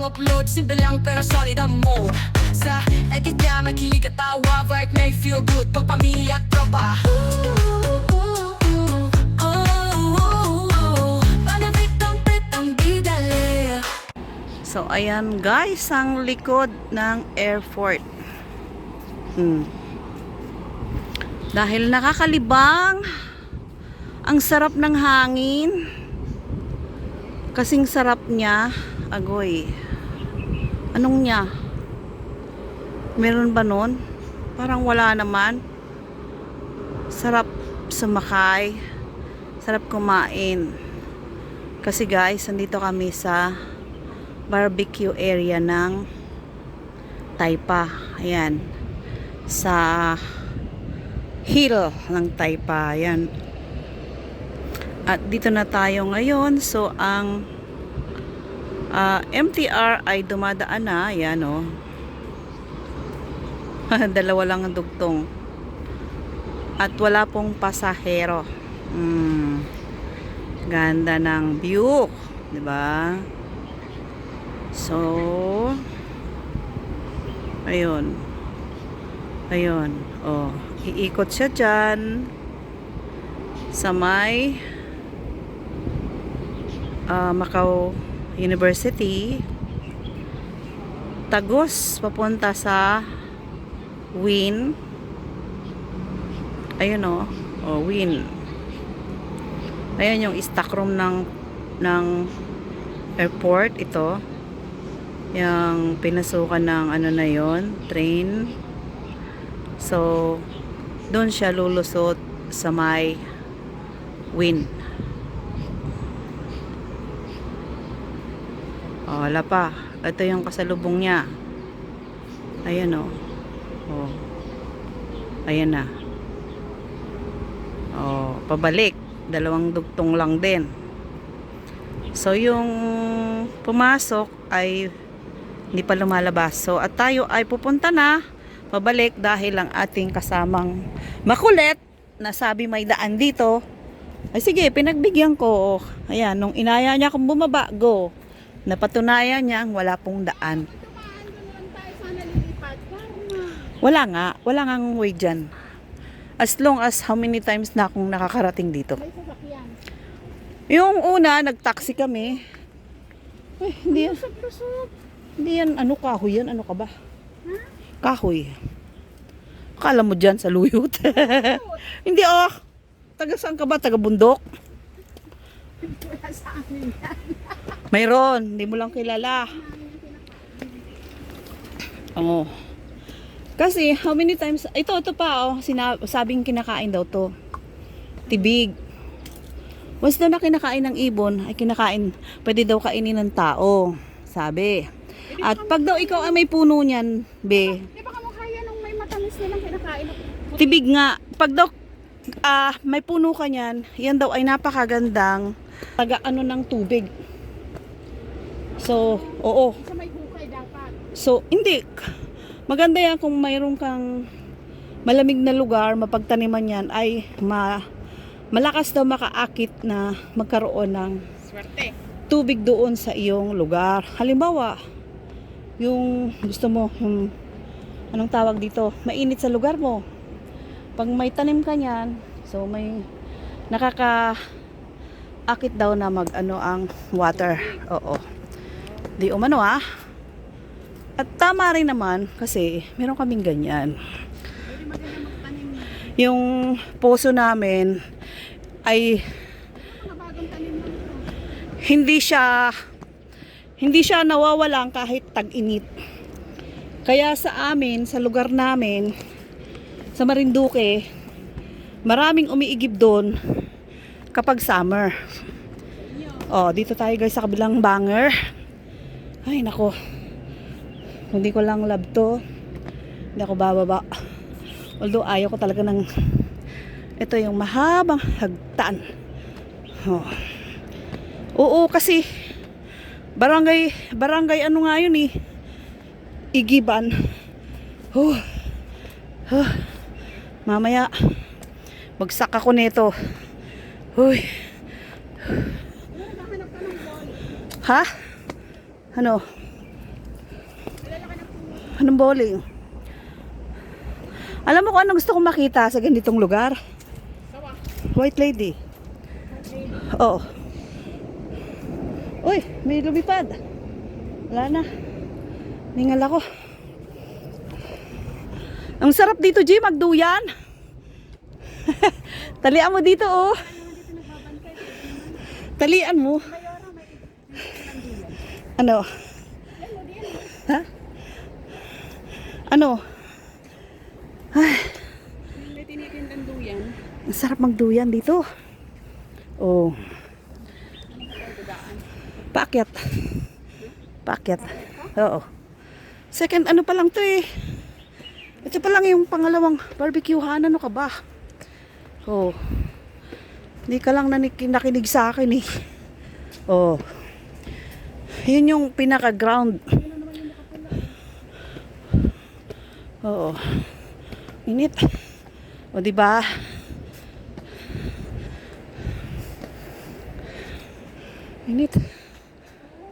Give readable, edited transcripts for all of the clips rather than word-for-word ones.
upload, simple lang pero solid ang mo. Sa edit niya makilig at tawa, vibe may feel good, pag pamilya at tropa. So ayan guys, ang likod ng airport. Dahil nakakalibang, ang sarap ng hangin. Kasing sarap niya, agoy. Anong niya? Meron ba nun? Parang wala naman. Sarap sumakay. Sarap kumain. Kasi guys, nandito kami sa barbecue area ng Taipa. Ayan. Sa hill ng Taipa. Ayan. At dito na tayo ngayon. So, ang MTR ay dumadaan na. Ayan o. Dalawa lang ang dugtong. At wala pong pasahero. Ganda ng view. Diba? So, ayun. Ayun. Oh, iikot siya dyan sa may Macau University. Tagos papunta sa Win. Ayun oh. Oh, Win. Ayun yung stock room ng airport ito. Yung pinasukan ng ano na yon, train. So, doon siya lulusot sa may Win. Oh, wala pa. Ito yung kasalubong niya. Ayan oh. Oh. Ayan na. Oh, pabalik. Dalawang dugtong lang din. So, yung pumasok ay hindi pa lumalabas. So, at tayo ay pupunta na pabalik dahil ang ating kasamang makulit na sabi may daan dito. Ay sige, pinagbigyan ko. Ayan, nung inaya niya akong bumaba, go. Napatunayan niya ang wala pong daan. Wala nga ang way dyan. As long as how many times na akong nakakarating dito. Yung una, nag-taxi kami. Ay, hindi yan. Hindi yan, ano kahoy yan? Ano ka ba? Kahoy. Akala mo dyan sa luyot. Hindi oh. Taga saan ka ba? Taga bundok? Mayroon. Hindi mo lang kilala. Oo. Kasi how many times, ito pa oh, sabing kinakain daw to. Tibig. Once daw na kinakain ng ibon, ay kinakain, pwede daw kainin ng tao. Sabi. At pag daw ikaw ay may puno niyan, be. Di ba kamukha yan nung may matamis nilang kinakain? Tibig nga. Pag daw may puno ka niyan, yan daw ay napakagandang taga-ano ng tubig. So, oo. Isa may hukay dapat. So, hindi. Maganda yan kung mayroon kang malamig na lugar, mapagtaniman yan, ay malakas daw makaakit na magkaroon ng Swerte. tubig doon sa iyong lugar. Halimbawa, yung gusto mo, yung anong tawag dito, mainit sa lugar mo. Pag may tanim ka niyan, so may nakakaakit daw na mag-ano ang water. Oo. Di umano ah. At tama rin naman kasi meron kaming ganyan. Yung poso namin ay hindi siya nawawalan kahit tag-init. Kaya sa amin, sa lugar namin, sa Marinduque, maraming umiigib doon kapag summer. Oh, dito tayo guys sa kabilang banger. Ay nako. Hindi ko lang love to. Hindi ako bababa. Although ayaw ko talaga ng ito yung mahabang hagtan. Oh. Oo kasi barangay ano nga yun eh. Igiban. Mamaya bagsak ako nito. Huy. Ha? Ano? ng bowling. Alam mo kung ano gusto kong makita sa ganitong lugar? White lady. Oo. Uy, may lumipad. Wala na. Ningal ako. Ang sarap dito, G, magduyan. Talian mo dito, oh. Talian mo. Ano? Ha? Ano? Ay. May tinitindang duyan. Ang sarap magduyan dito. Oh. Paakyat. Paakyat. Oo. Second ano pa lang to eh. Ito pa lang yung pangalawang barbecuehan. Ano ka ba? Oh. Hindi ka lang nakinig sa akin eh. Oh. Yun yung pinaka-ground. Oo. Init. O diba? Init.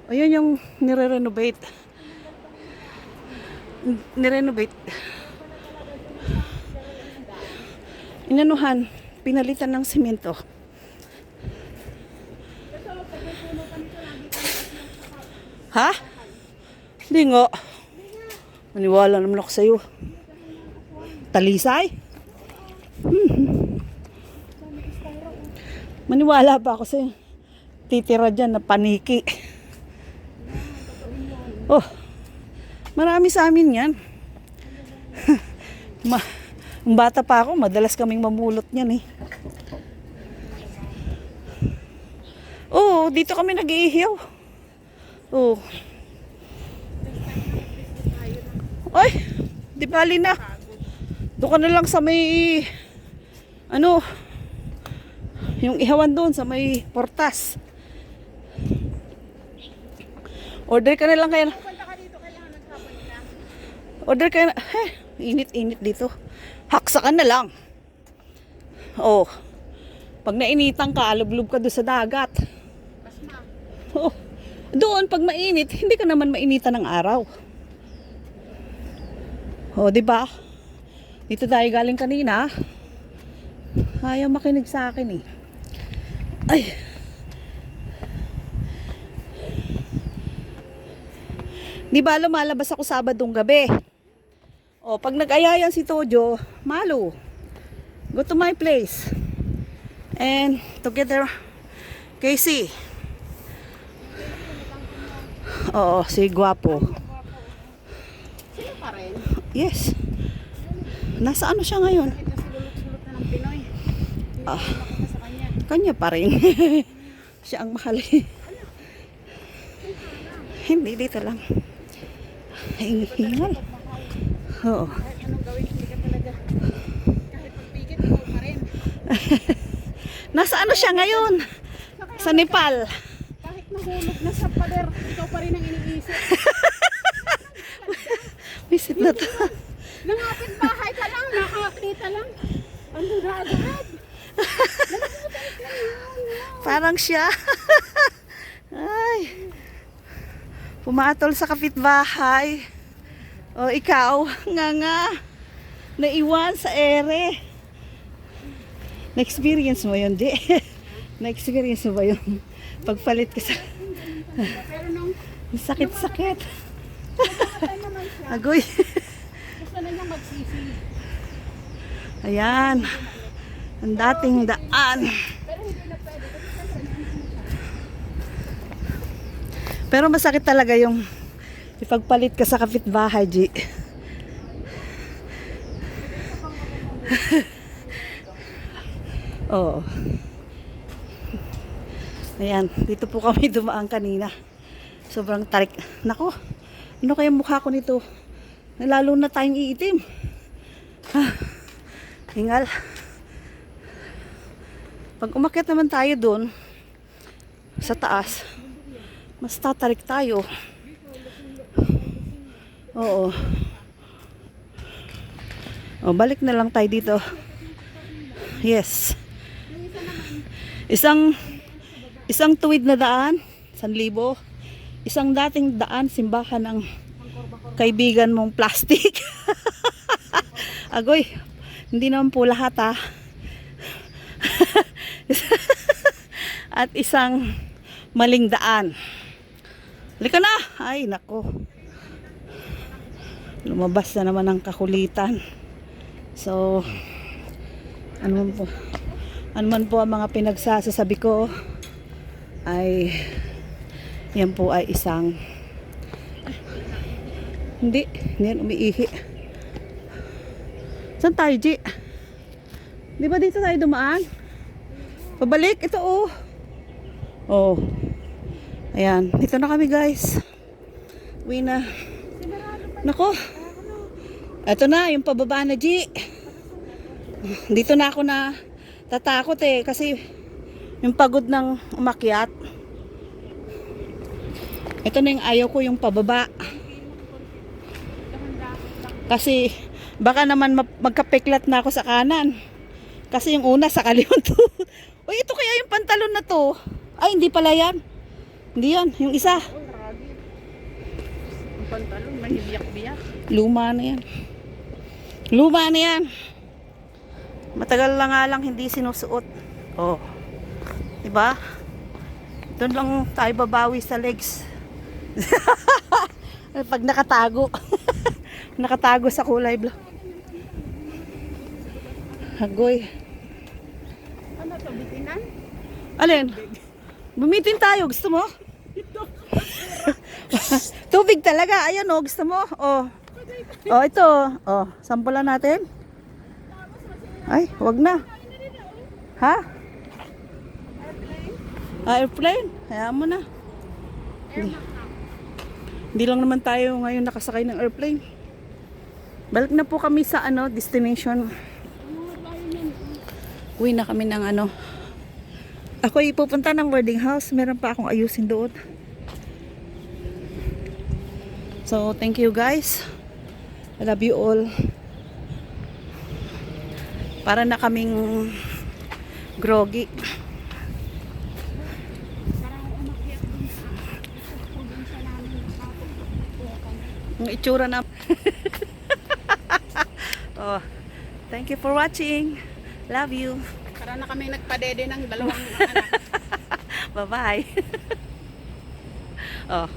O yun yung nire-renovate. Nire-renovate. Inanuhan. Pinalitan ng simento. Ha? Hindi nga. Maniwala naman ako sa'yo. Talisay? Maniwala pa ako sa'yo. Titira dyan na paniki. Oh, marami sa amin yan. Ang bata pa ako, madalas kaming mamulot niyan eh. Oo, dito kami nag-iihiyaw. Oo. Ay, di bali na. Doon ka na lang sa may, ano, yung ihawan doon sa may portas. Order ka na lang kaya. Order ka na. Init-init dito. Haksa ka na lang. Oh. Pag nainitan ka, alublob ka doon sa dagat. Oh. Doon, pag mainit, hindi ka naman mainitan ng araw. Oh, di ba? Dito tayo galing kanina. Ayaw makinig sa akin eh. Ay. Di ba lumalabas ako Sabadong gabi? O, pag nag-ayayan si Tojo, malo. Go to my place. And together, Casey. Oo, si Guapo. Sino pa rin? Yes. Nasa ano siya ngayon? Bakit na silulot-sulot na ng Pinoy? Hindi Ah. makita sa kanya. Kanya pa rin. Siya ang mahal. Hindi, dito lang. Hingal. Oo. Kahit anong gawin, hindi ka talaga. Kahit pagpikit, ikaw pa rin. Nasa ano siya ngayon? Sa Nepal. Kahit nahulog na sa pader, ikaw pa rin ang iniisip. Visit na to. Nangapit bahay ka lang, nakakita lang. Ano na agad? Parang siya. Ay. Pumatol sa kapitbahay. O ikaw, nga. Naiwan sa ere. Na-experience mo yun, di? Na-experience mo ba yun? Pagpalit ka sa... Pero nung Sakit-sakit. namatay naman siya, Agoy. gusto na niya magsisi. Ayan. Ang dating daan. Pero hindi na pwede. Pero masakit talaga yung ipagpalit ka sa kapitbahay, G. Oo. Ayan, dito po kami dumaan kanina. Sobrang tarik. Nako, ano kaya mukha ko nito? Lalo na tayong iitim. Hingal. Pag umakyat naman tayo doon, sa taas, mas tatarik tayo. Oo. O, balik na lang tayo dito. Yes. Isang tuwid na daan, 1,000. Isang dating daan, simbahan ng kaibigan mong plastic. Agoy, hindi naman po lahat ha. At isang maling daan. Halika na! Ay, nako. Lumabas na naman ang kakulitan. So, ano man po ang mga pinagsasabi ko ay yan po ay isang hindi yan umiihi. Saan tayo, G? Di ba dito tayo dumaan? Pabalik, ito oh. Oh. Ayan, dito na kami guys. Uwi na. Nako. Ito na, yung pababa na, G. Dito na ako na tatakot eh. Kasi yung pagod ng umakyat. Ito na yung ayaw ko, yung pababa. Kasi baka naman magkapeklat na ako sa kanan. Kasi yung una sa kaliwan to. Uy, ito kaya yung pantalon na to. Ay, hindi pala yan. Hindi yan, yung isa. Ang pantalon, mahibiyak-biyak. Luma na yan. Luma na yan. Matagal lang nga lang hindi sinusuot. Oh. Diba? Doon lang tayo babawi sa legs. Pag nakatago. Nakatago sa kulay blue. Hagoy. Ano to, bitinan? Alin? Bumitin tayo. Gusto mo? Tubig talaga. Ayan o. Gusto mo? Oh. Oh, ito. Oh, sampulan natin. Ay, wag na. Ha? Airplane? Hayaan mo na. Hindi lang naman tayo ngayon nakasakay ng airplane. Balik na po kami sa destination. Uwi na kami ng Ako ipupunta ng boarding house. Meron pa akong ayusin doon. So, thank you guys. I love you all. Para na kaming groggy. Ang itsura na. Oh, thank you for watching. Love you. Para na kami nagpadede ng dalawang anak. Bye-bye. Oh.